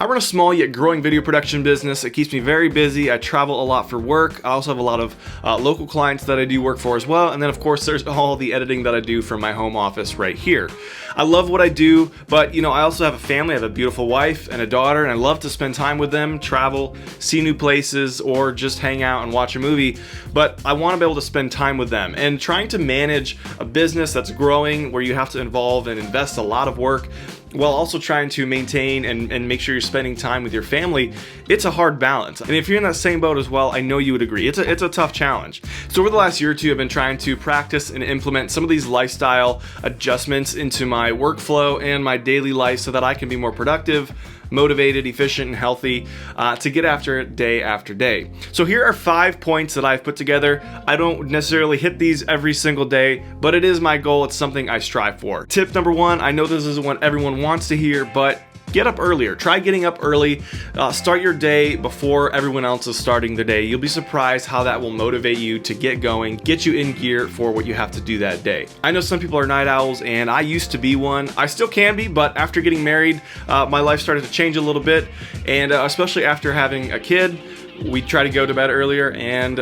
I run a small yet growing video production business. It keeps me very busy. I travel a lot for work. I also have a lot of local clients that I do work for as well. And then of course there's all the editing that I do from my home office right here. I love what I do, but I also have a family. I have a beautiful wife and a daughter, and I love to spend time with them, travel, see new places, or just hang out and watch a movie. But I want to be able to spend time with them. And trying to manage a business that's growing, where you have to involve and invest a lot of work, while also trying to maintain and make sure you're spending time with your family, it's a hard balance. And if you're in that same boat as well, I know you would agree. It's a tough challenge. So over the last year or two, I've been trying to practice and implement some of these lifestyle adjustments into my workflow and my daily life so that I can be more productive, motivated, efficient, and healthy to get after it day after day. So here are 5 points that I've put together. I don't necessarily hit these every single day, but it is my goal. It's something I strive for. Tip number 1, I know this isn't what everyone wants to hear, but get up earlier. Try getting up early. Start your day before everyone else is starting their day. You'll be surprised how that will motivate you to get going, get you in gear for what you have to do that day. I know some people are night owls, and I used to be one. I still can be, but after getting married, my life started to change a little bit, and especially after having a kid, we try to go to bed earlier, and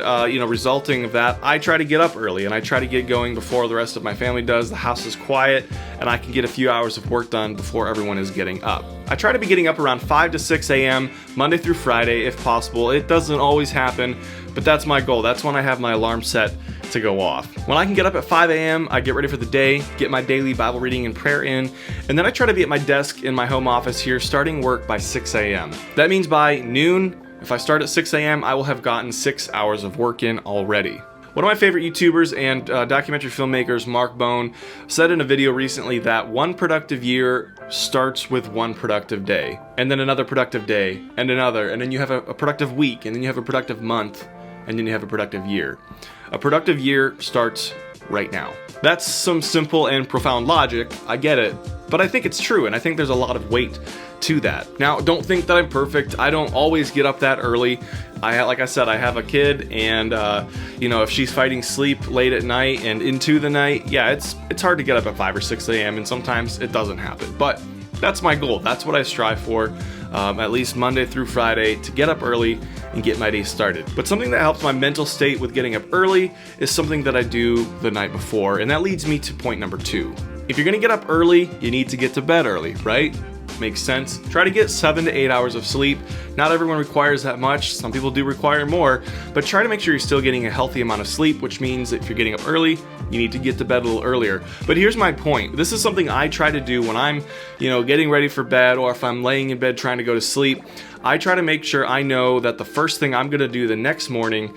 resulting of that, I try to get up early and I try to get going before the rest of my family does. The house is quiet and I can get a few hours of work done before everyone is getting up. I try to be getting up around 5 to 6 a.m. Monday through Friday if possible. It doesn't always happen, but that's my goal. That's when I have my alarm set to go off. When I can get up at 5 a.m., I get ready for the day, get my daily Bible reading and prayer in, and then I try to be at my desk in my home office here starting work by 6 a.m. That means by noon, if I start at 6 a.m., I will have gotten 6 hours of work in already. One of my favorite YouTubers and documentary filmmakers, Mark Bone, said in a video recently that one productive year starts with one productive day, and then another productive day, and another, and then you have a productive week, and then you have a productive month, and then you have a productive year. A productive year starts right now. That's some simple and profound logic, I get it, but I think it's true, and I think there's a lot of weight to that. Now, don't think that I'm perfect. I don't always get up that early. Like I said, I have a kid, and if she's fighting sleep late at night and into the night, yeah, it's hard to get up at 5 or 6 a.m. and sometimes it doesn't happen. But that's my goal. That's what I strive for, at least Monday through Friday, to get up early and get my day started. But something that helps my mental state with getting up early is something that I do the night before, and that leads me to point number 2. If you're gonna get up early, you need to get to bed early, right? Makes sense. Try to get 7 to 8 hours of sleep. Not everyone requires that much. Some people do require more, but try to make sure you're still getting a healthy amount of sleep, which means if you're getting up early, you need to get to bed a little earlier. But here's my point. This is something I try to do when I'm, getting ready for bed, or if I'm laying in bed trying to go to sleep. I try to make sure I know that the first thing I'm gonna do the next morning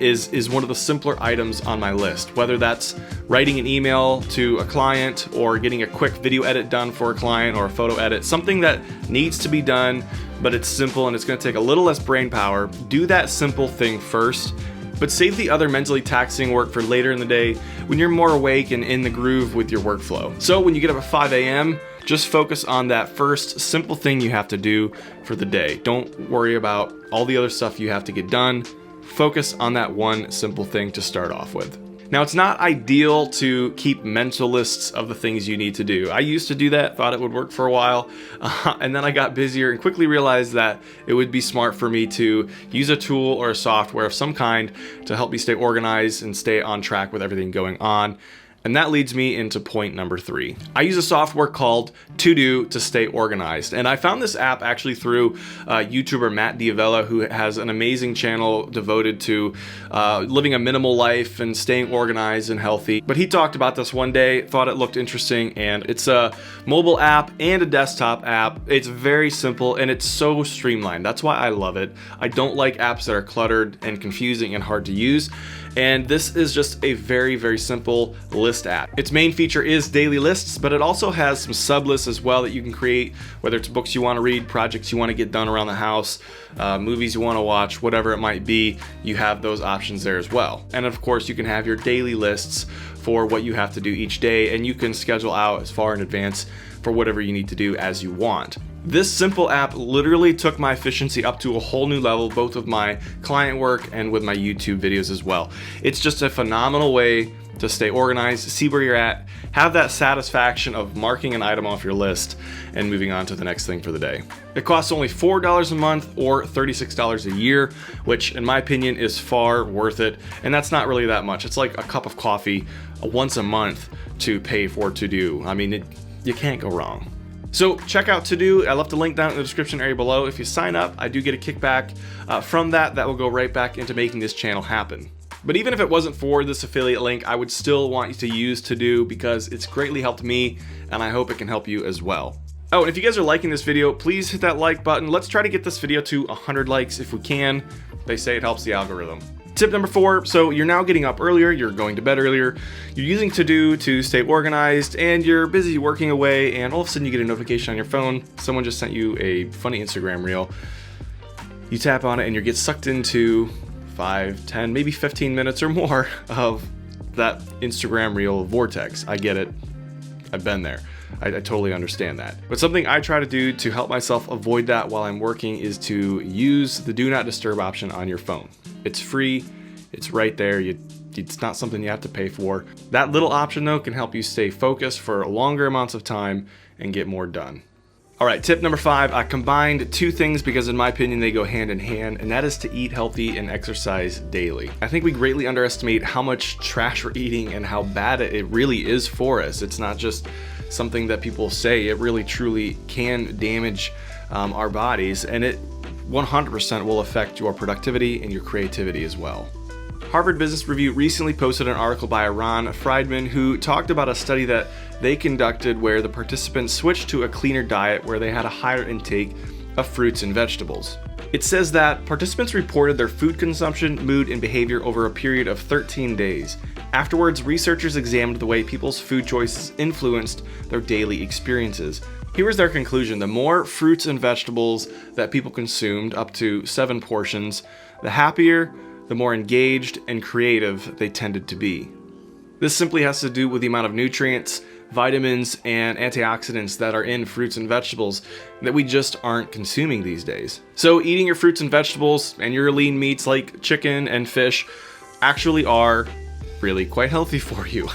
is one of the simpler items on my list, whether that's writing an email to a client or getting a quick video edit done for a client or a photo edit, something that needs to be done, but it's simple and it's gonna take a little less brain power. Do that simple thing first, but save the other mentally taxing work for later in the day when you're more awake and in the groove with your workflow. So when you get up at 5 a.m., just focus on that first simple thing you have to do for the day. Don't worry about all the other stuff you have to get done. Focus on that one simple thing to start off with. Now, it's not ideal to keep mental lists of the things you need to do. I used to do that, thought it would work for a while, and then I got busier and quickly realized that it would be smart for me to use a tool or a software of some kind to help me stay organized and stay on track with everything going on. And that leads me into point number 3. I use a software called TuexDeux to stay organized. And I found this app actually through YouTuber Matt D'Avella, who has an amazing channel devoted to living a minimal life and staying organized and healthy. But he talked about this one day, thought it looked interesting, and it's a mobile app and a desktop app. It's very simple and it's so streamlined. That's why I love it. I don't like apps that are cluttered and confusing and hard to use. And this is just a very, very simple list app. Its main feature is daily lists, but it also has some sub lists as well that you can create, whether it's books you want to read, projects you want to get done around the house, movies you want to watch, whatever it might be, you have those options there as well. And of course, you can have your daily lists for what you have to do each day, and you can schedule out as far in advance for whatever you need to do as you want. This simple app literally took my efficiency up to a whole new level, both with my client work and with my YouTube videos as well. It's just a phenomenal way to stay organized, see where you're at, have that satisfaction of marking an item off your list and moving on to the next thing for the day. It costs only $4 a month or $36 a year, which in my opinion is far worth it. And that's not really that much. It's like a cup of coffee once a month to pay for TuexDeux. I mean, you can't go wrong. So check out TuexDeux. I left a link down in the description area below. If you sign up, I do get a kickback from that will go right back into making this channel happen. But even if it wasn't for this affiliate link, I would still want you to use TuexDeux because it's greatly helped me and I hope it can help you as well. Oh, and if you guys are liking this video, please hit that like button. Let's try to get this video to 100 likes if we can. They say it helps the algorithm. Tip number 4, so you're now getting up earlier, you're going to bed earlier, you're using TuexDeux to stay organized, and you're busy working away, and all of a sudden you get a notification on your phone, someone just sent you a funny Instagram reel. You tap on it and you get sucked into 5, 10, maybe 15 minutes or more of that Instagram reel vortex. I get it. I've been there. I totally understand that. But something I try to do to help myself avoid that while I'm working is to use the do not disturb option on your phone. It's free. It's right there. It's not something you have to pay for. That little option though can help you stay focused for longer amounts of time and get more done. All right, tip number 5, I combined 2 things because in my opinion they go hand in hand, and that is to eat healthy and exercise daily. I think we greatly underestimate how much trash we're eating and how bad it really is for us. It's not just something that people say, it really truly can damage our bodies, and it 100% will affect your productivity and your creativity as well. Harvard Business Review recently posted an article by Ron Friedman who talked about a study that they conducted where the participants switched to a cleaner diet where they had a higher intake of fruits and vegetables. It says that participants reported their food consumption, mood, and behavior over a period of 13 days. Afterwards, researchers examined the way people's food choices influenced their daily experiences. Here was their conclusion: the more fruits and vegetables that people consumed, up to 7 portions, the happier, the more engaged and creative they tended to be. This simply has to do with the amount of nutrients, vitamins, and antioxidants that are in fruits and vegetables that we just aren't consuming these days. So eating your fruits and vegetables and your lean meats like chicken and fish actually are really quite healthy for you.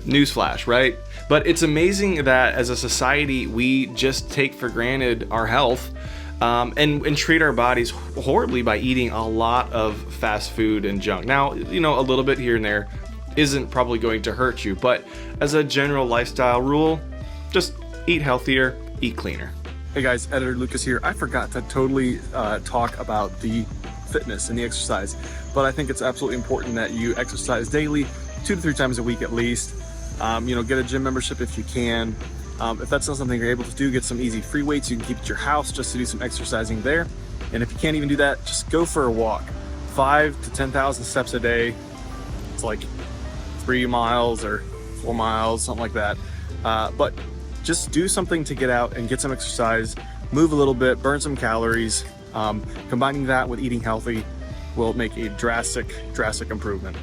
Newsflash, right? But it's amazing that as a society we just take for granted our health and treat our bodies horribly by eating a lot of fast food and junk. Now, you know, a little bit here and there isn't probably going to hurt you, but as a general lifestyle rule, just eat healthier, eat cleaner. Hey guys, Editor Lucas here. I forgot to totally talk about the fitness and the exercise, but I think it's absolutely important that you exercise daily, 2 to 3 times a week at least. You know, get a gym membership if you can. If that's not something you're able to do, get some easy free weights you can keep at your house just to do some exercising there. And if you can't even do that, just go for a walk. 5 to 10,000 steps a day. It's like 3 miles or 4 miles, something like that. But just do something to get out and get some exercise, move a little bit, burn some calories. Combining that with eating healthy will make a drastic improvement.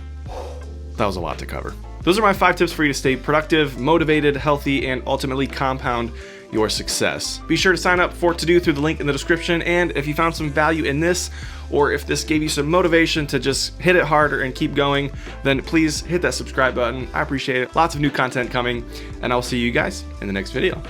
That was a lot to cover. Those are my 5 tips for you to stay productive, motivated, healthy, and ultimately compound your success. Be sure to sign up for TuexDeux through the link in the description, and if you found some value in this, or if this gave you some motivation to just hit it harder and keep going, then please hit that subscribe button. I appreciate it. Lots of new content coming, and I'll see you guys in the next video.